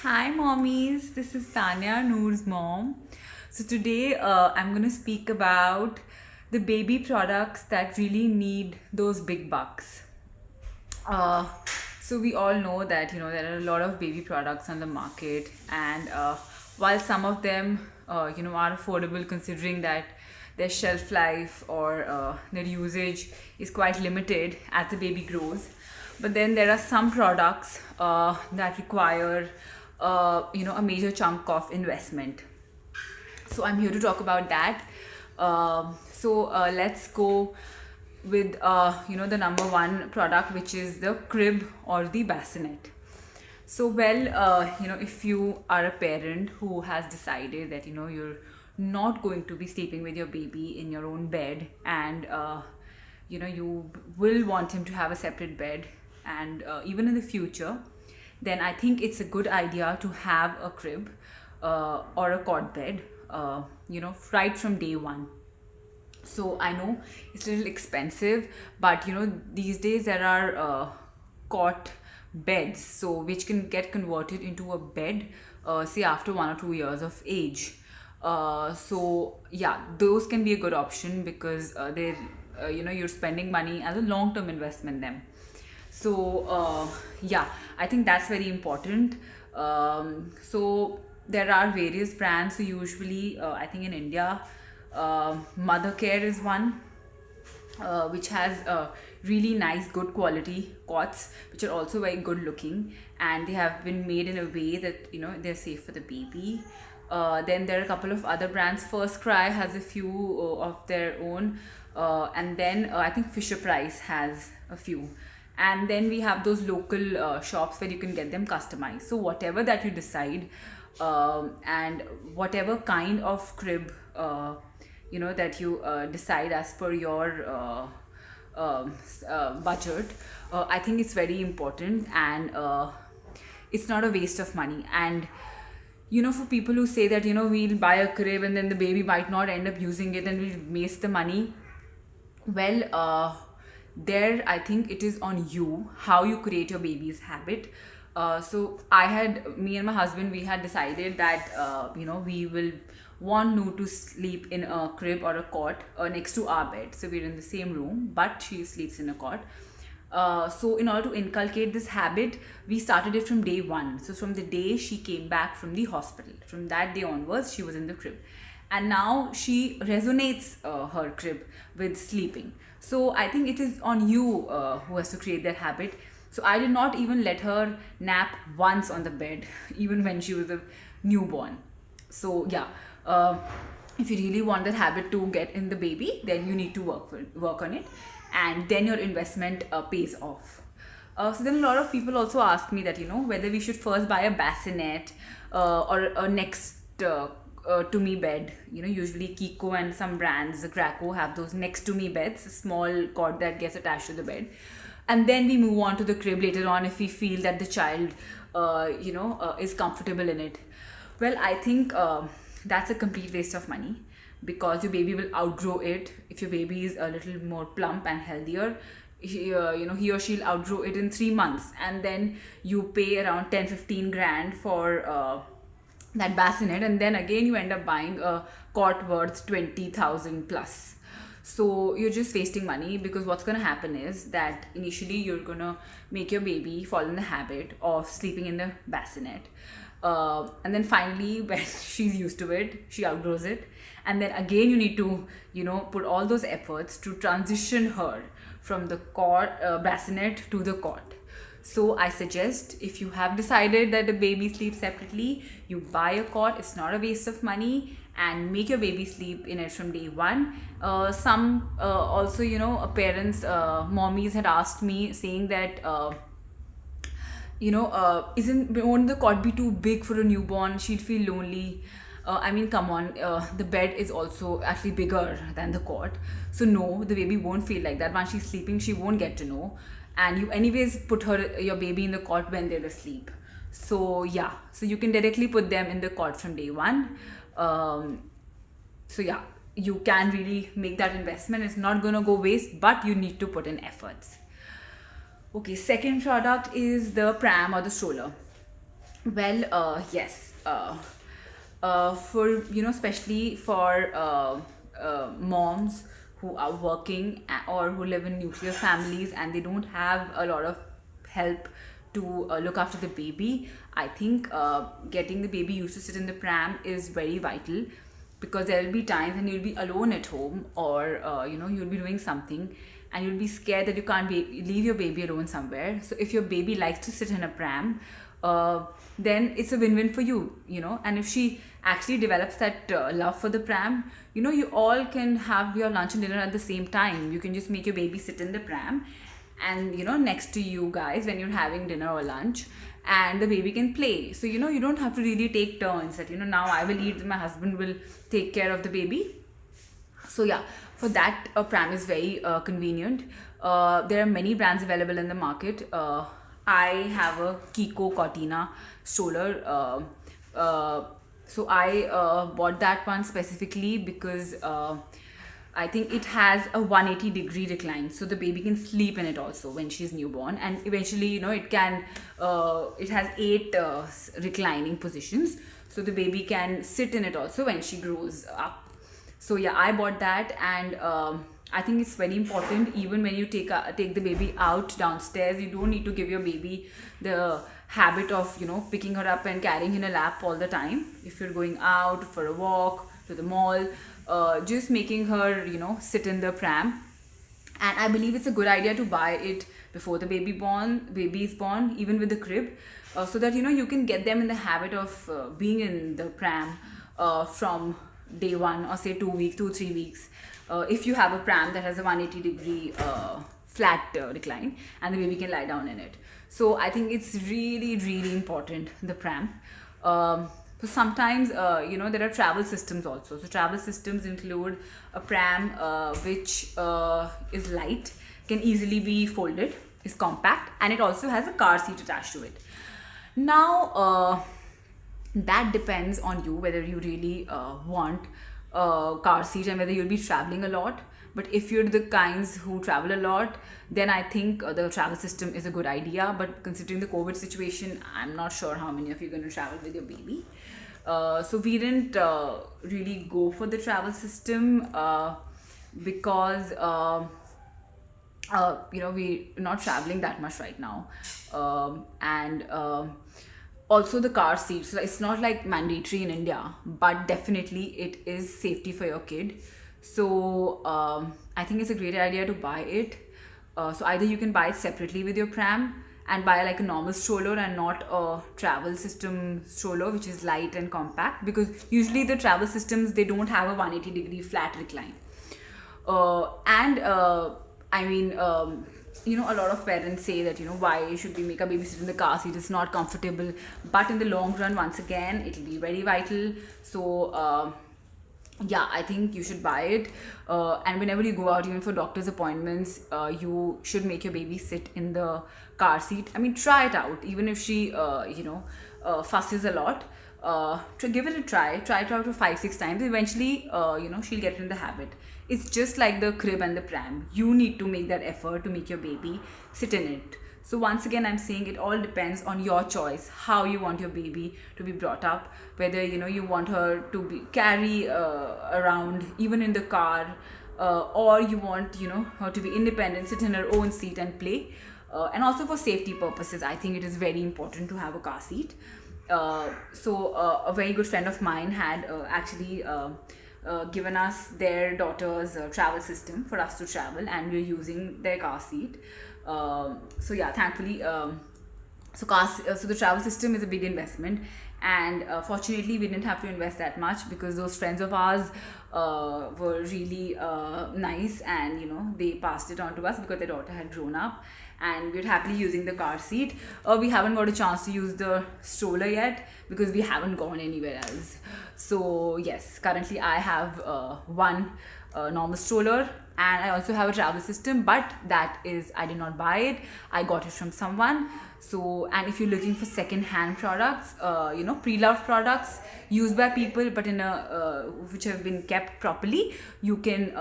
Hi, mommies. This is Tanya, Noor's mom. So, today I'm going to speak about the baby products that really need those big bucks. Uh, so, we all know that there are a lot of baby products on the market, and while some of them are affordable considering that their shelf life or their usage is quite limited as the baby grows, but then there are some products that require a major chunk of investment. So I'm here to talk about that. Let's go with the number one product, which is the crib or the bassinet. If you are a parent who has decided that you're not going to be sleeping with your baby in your own bed, and you will want him to have a separate bed, and even in the future, then I think it's a good idea to have a crib or a cot bed, right from day one. So I know it's a little expensive, but these days there are cot beds, so which can get converted into a bed, say after 1 or 2 years of age. Those can be a good option because you're spending money as a long term investment then. I think that's very important. There are various brands. So usually, I think in India, Mothercare is one, which has really nice, good quality cots, which are also very good looking, and they have been made in a way that they're safe for the baby. Then there are a couple of other brands. First Cry has a few of their own, and then I think Fisher Price has a few. And then we have those local shops where you can get them customized. So whatever that you decide, and whatever kind of crib that you decide as per your budget, I think it's very important, and it's not a waste of money. And for people who say that we'll buy a crib and then the baby might not end up using it and we'll waste the money, well, there I think it is on you how you create your baby's habit. Me and my husband, we had decided that we will want Nu to sleep in a crib or a cot next to our bed. So we're in the same room, but she sleeps in a cot. So in order to inculcate this habit, we started it from day one. So from the day she came back from the hospital, from that day onwards, she was in the crib. And now she resonates her crib with sleeping. So I think it is on you who has to create that habit. So I did not even let her nap once on the bed, even when she was a newborn. So yeah, if you really want that habit to get in the baby, then you need to work on it, and then your investment pays off. So then a lot of people also ask me that whether we should first buy a bassinet or a next to me bed. Usually Kiko and some brands, Graco, have those next to me beds, a small cord that gets attached to the bed, and then we move on to the crib later on if we feel that the child is comfortable in it. Well, I think that's a complete waste of money, because your baby will outgrow it. If your baby is a little more plump and healthier, he or she'll outgrow it in 3 months, and then you pay around 10-15 grand for that bassinet, and then again you end up buying a cot worth 20,000 plus. So you're just wasting money, because what's going to happen is that initially you're going to make your baby fall in the habit of sleeping in the bassinet, and then finally when she's used to it, she outgrows it, and then again you need to put all those efforts to transition her from the cot bassinet to the cot. So I suggest, if you have decided that the baby sleeps separately, you buy a cot. It's not a waste of money, and make your baby sleep in it from day one. Some also, parents, mommies had asked me saying that, won't the cot be too big for a newborn? She'd feel lonely. I mean, come on, the bed is also actually bigger than the cot. So no, the baby won't feel like that. Once she's sleeping, she won't get to know. And you anyways put your baby in the cot when they're asleep. So yeah, so you can directly put them in the cot from day one. You can really make that investment. It's not gonna go waste, but you need to put in efforts. Okay, second product is the pram or the stroller. Well, yes. For especially for moms who are working or who live in nuclear families and they don't have a lot of help to look after the baby, I think getting the baby used to sit in the pram is very vital, because there will be times when you'll be alone at home, or you'll be doing something and you'll be scared that you can't leave your baby alone somewhere. So if your baby likes to sit in a pram, uh, then it's a win-win for you. And if she actually develops that love for the pram, you all can have your lunch and dinner at the same time. You can just make your baby sit in the pram, and next to you guys when you're having dinner or lunch, and the baby can play. So you don't have to really take turns that now I will eat, my husband will take care of the baby. So yeah, for that, a pram is very convenient. There are many brands available in the market. I have a Kiko Cortina stroller. So I bought that one specifically because I think it has a 180-degree recline, so the baby can sleep in it also when she's newborn, and eventually, it can. It has 8 reclining positions, so the baby can sit in it also when she grows up. So yeah, I bought that, and I think it's very important. Even when you take the baby out downstairs, you don't need to give your baby the habit of picking her up and carrying in a lap all the time. If you're going out for a walk to the mall, just making her sit in the pram. And I believe it's a good idea to buy it before the baby is born, even with the crib, so that you can get them in the habit of being in the pram from day one, or say 2 weeks, 3 weeks, if you have a pram that has a 180-degree flat recline, and the baby can lie down in it. So I think it's really, really important, the pram. So sometimes, there are travel systems also. So travel systems include a pram which is light, can easily be folded, is compact, and it also has a car seat attached to it. Now, that depends on you whether you really want a car seat and whether you'll be traveling a lot. But if you're the kinds who travel a lot, then I think the travel system is a good idea. But considering the COVID situation, I'm not sure how many of you are going to travel with your baby. So we didn't really go for the travel system because we're not traveling that much right now. And also the car seats, so it's not like mandatory in India, but definitely it is safety for your kid. So I think it's a great idea to buy it. So either you can buy it separately with your pram and buy like a normal stroller and not a travel system stroller which is light and compact, because usually the travel systems, they don't have a 180-degree flat recline. And I mean, a lot of parents say that, why should we make a baby sit in the car seat? It's not comfortable. But in the long run, once again, it'll be very vital. So, yeah, I think you should buy it. And whenever you go out, even for doctor's appointments, you should make your baby sit in the car seat. I mean, try it out. Even if she, fusses a lot, to give it a try. Try it out for 5-6 times. Eventually, she'll get in the habit. It's just like the crib and the pram. You need to make that effort to make your baby sit in it. So once again, I'm saying it all depends on your choice, how you want your baby to be brought up. Whether you want her to carry around even in the car, or you want her to be independent, sit in her own seat and play. And also for safety purposes, I think it is very important to have a car seat. So a very good friend of mine had actually given us their daughter's travel system for us to travel, and we're using their car seat. So yeah, thankfully, so the travel system is a big investment, and fortunately we didn't have to invest that much, because those friends of ours were really nice, and they passed it on to us because their daughter had grown up, and we're happily using the car seat. We haven't got a chance to use the stroller yet because we haven't gone anywhere else. So yes, currently I have one normal stroller, and I also have a travel system, but that is, I did not buy it, I got it from someone. So, and if you're looking for second hand products, pre-loved products used by people but in a which have been kept properly, you can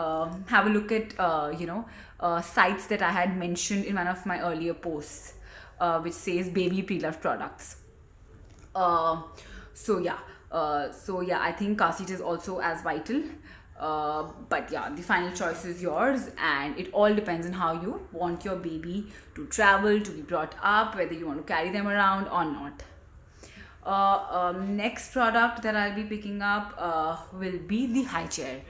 have a look at sites that I had mentioned in one of my earlier posts, which says baby pre-loved products. Uh, so yeah, I think car seat is also as vital. But yeah, the final choice is yours, and it all depends on how you want your baby to travel, to be brought up, whether you want to carry them around or not. Next product that I'll be picking up will be the high chair.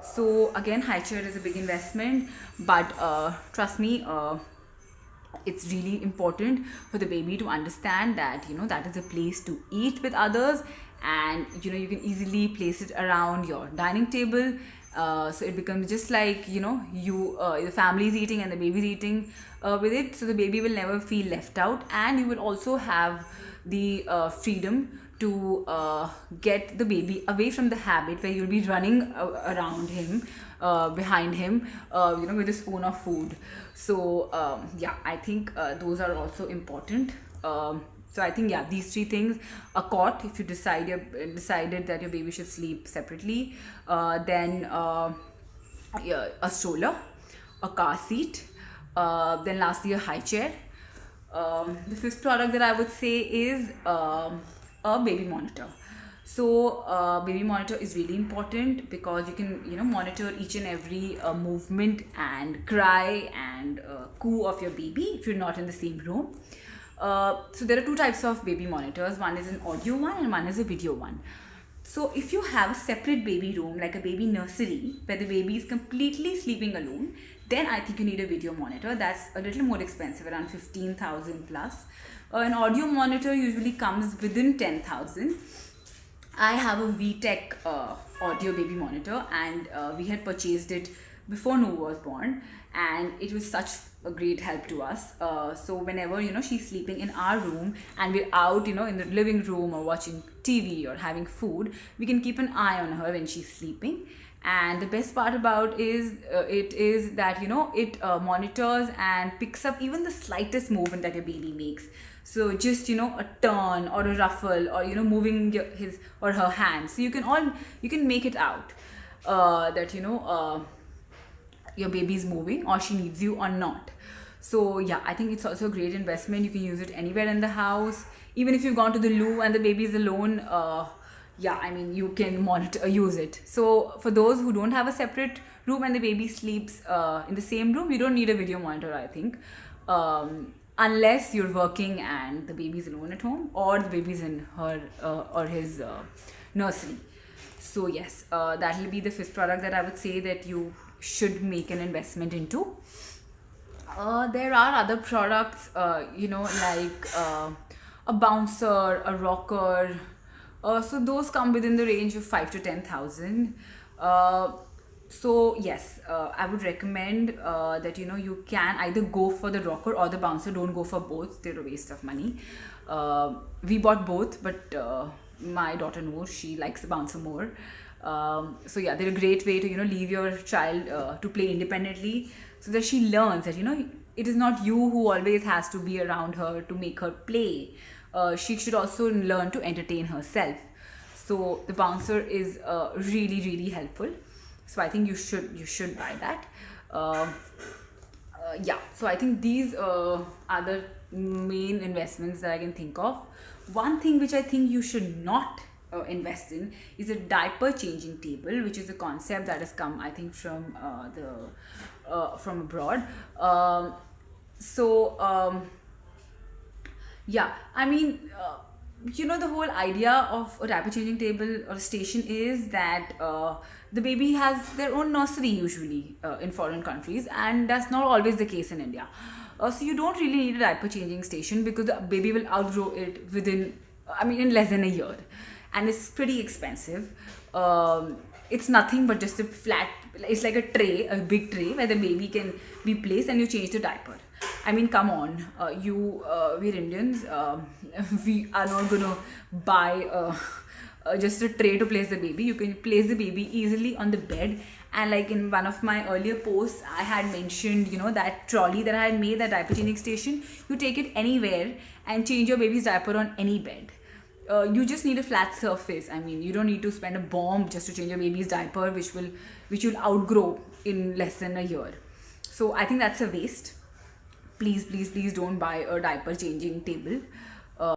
So again, high chair is a big investment, but trust me, it's really important for the baby to understand that that is a place to eat with others, and you can easily place it around your dining table. So it becomes just like the family is eating and the baby is eating with it, so the baby will never feel left out, and you will also have the freedom to get the baby away from the habit where you'll be running around him, behind him, with a spoon of food. So yeah, I think those are also important. So I think, yeah, these three things: a cot if you decided that your baby should sleep separately, then yeah, a stroller, a car seat, then lastly a high chair. The fifth product that I would say is a baby monitor. So baby monitor is really important because you can monitor each and every movement and cry and coo of your baby if you're not in the same room. So there are two types of baby monitors. One is an audio one and one is a video one. So if you have a separate baby room, like a baby nursery, where the baby is completely sleeping alone, then I think you need a video monitor. That's a little more expensive, around 15,000 plus. An audio monitor usually comes within 10,000. I have a VTech audio baby monitor, and we had purchased it before Noor was born, and it was such a great help to us. So whenever she's sleeping in our room and we're out in the living room or watching TV or having food, we can keep an eye on her when she's sleeping. And the best part about it is that it monitors and picks up even the slightest movement that your baby makes. So just a turn or a ruffle or moving his or her hand, so you can make it out that your baby is moving or she needs you or not. So yeah, I think it's also a great investment. You can use it anywhere in the house, even if you've gone to the loo and the baby is alone. Yeah, I mean, you can use it. So for those who don't have a separate room and the baby sleeps in the same room, you don't need a video monitor, I think, unless you're working and the baby's alone at home or the baby's in her or his nursery. So yes, that will be the fifth product that I would say that you should make an investment into. There are other products, like a bouncer, a rocker. So those come within the range of 5 to 10,000. So yes, I would recommend that you can either go for the rocker or the bouncer. Don't go for both; they're a waste of money. We bought both, but my daughter Noor, she likes the bouncer more. So yeah, they're a great way to leave your child to play independently, so that she learns that it is not you who always has to be around her to make her play. She should also learn to entertain herself. So the bouncer is really, really helpful. So I think you should buy that. Yeah, so I think these are the main investments that I can think of. One thing which I think you should not invest in is a diaper changing table, which is a concept that has come, I think, from from abroad. Yeah, I mean, the whole idea of a diaper changing table or a station is that the baby has their own nursery usually in foreign countries, and that's not always the case in India. So you don't really need a diaper changing station because the baby will outgrow it in less than a year, and it's pretty expensive. It's nothing but just a flat. It's like a tray, a big tray where the baby can be placed, and you change the diaper. I mean, come on, we're Indians. We are not gonna buy just a tray to place the baby. You can place the baby easily on the bed. And like in one of my earlier posts, I had mentioned, that trolley that I had made, that diaper changing station. You take it anywhere and change your baby's diaper on any bed. You just need a flat surface. I mean, you don't need to spend a bomb just to change your baby's diaper, which you'll outgrow in less than a year. So I think that's a waste. Please, please, please don't buy a diaper changing table.